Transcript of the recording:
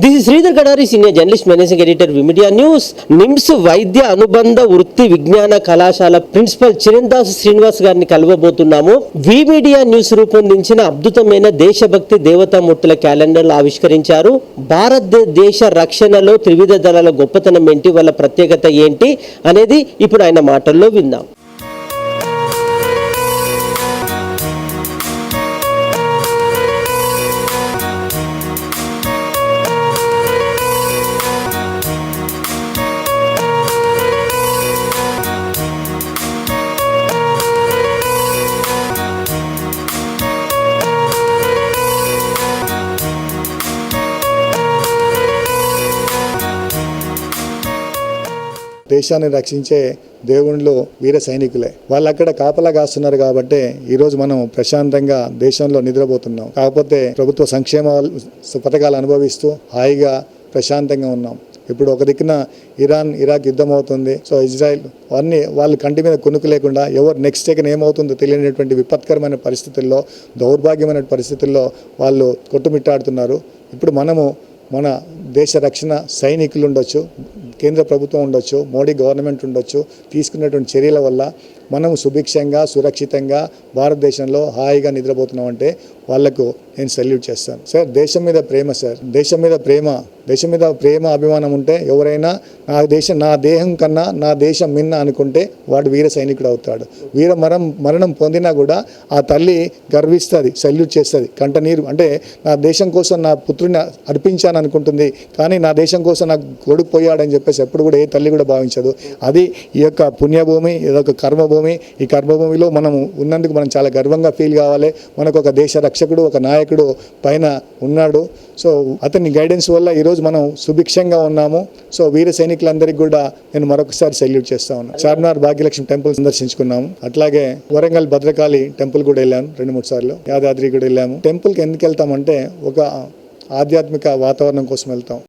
This is Sridhar Kadari, Senior Journalist, Managing Editor, Vimedia News. NIMS వైద్య అనుబంధ వృత్తి విజ్ఞాన కళాశాల ప్రిన్సిపల్ చిరందాస్ శ్రీనివాస్ గారిని కలవబోతున్నాము. విమీడియా న్యూస్ రూపొందించిన అద్భుతమైన దేశభక్తి దేవతామూర్తుల క్యాలెండర్లు ఆవిష్కరించారు. భారతదేశ రక్షణలో త్రివిధ దళాల గొప్పతనం ఏంటి, వాళ్ళ ప్రత్యేకత ఏంటి అనేది ఇప్పుడు ఆయన మాటల్లో విందాం. దేశాన్ని రక్షించే దేవుళ్ళు వీర సైనికులే. వాళ్ళు అక్కడ కాపలా కాస్తున్నారు కాబట్టి ఈరోజు మనం ప్రశాంతంగా దేశంలో నిద్రపోతున్నాం. కాకపోతే ప్రభుత్వ సంక్షేమ పథకాలు అనుభవిస్తూ హాయిగా ప్రశాంతంగా ఉన్నాం. ఇప్పుడు ఒక దిక్కున ఇరాక్ యుద్ధం అవుతుంది. సో ఇజ్రాయెల్ వాళ్ళు కంటి మీద కొనుక్కు లేకుండా ఎవరు నెక్స్ట్ సెకండ్ ఏమవుతుందో తెలియనటువంటి విపత్కరమైన పరిస్థితుల్లో, దౌర్భాగ్యమైన పరిస్థితుల్లో వాళ్ళు కొట్టుమిట్టాడుతున్నారు. ఇప్పుడు మన దేశ రక్షణ సైనికులు ఉండొచ్చు, కేంద్ర ప్రభుత్వం ఉండొచ్చు, మోడీ గవర్నమెంట్ ఉండొచ్చు, తీసుకున్నటువంటి చర్యల వల్ల మనము సుభిక్షంగా సురక్షితంగా భారతదేశంలో హాయిగా నిద్రపోతున్నామంటే వాళ్లకు నేను సెల్యూట్ చేస్తాను. సార్, దేశం మీద ప్రేమ సార్, దేశం మీద ప్రేమ అభిమానం ఉంటే ఎవరైనా నా దేహం కన్నా నా దేశం మిన్న అనుకుంటే వాడు వీర సైనికుడు అవుతాడు. మరణం పొందినా కూడా ఆ తల్లి గర్విస్తుంది, సెల్యూట్ చేస్తుంది. కంటనీరు అంటే నా దేశం కోసం నా పుత్రుని అర్పించాను అనుకుంటుంది, కానీ నా దేశం కోసం నాకు కొడుకు పోయాడని చెప్పేసి ఎప్పుడు కూడా ఏ తల్లి కూడా భావించదు. అది ఈ యొక్క పుణ్యభూమి, ఇదొక కర్మభూమి. ఈ కర్మభూమిలో మనం ఉన్నందుకు మనం చాలా గర్వంగా ఫీల్ కావాలి. మనకు ఒక దేశ రక్షకుడు, ఒక నాయకుడు పైన ఉన్నాడు. సో అతని గైడెన్స్ వల్ల ఈరోజు మనం సుభిక్షంగా ఉన్నాము. సో వీర సైనికులందరికీ కూడా నేను మరొకసారి సెల్యూట్ చేస్తా ఉన్నాను. చార్మినార్ భాగ్యలక్ష్మి టెంపుల్ సందర్శించుకున్నాము. అట్లాగే వరంగల్ భద్రకాళి టెంపుల్ కూడా వెళ్ళాను 2-3 సార్లు. యాదాద్రి కూడా వెళ్ళాము. టెంపుల్కి ఎందుకు వెళ్తామంటే ఒక ఆధ్యాత్మిక వాతావరణం కోసం వెళ్తాం.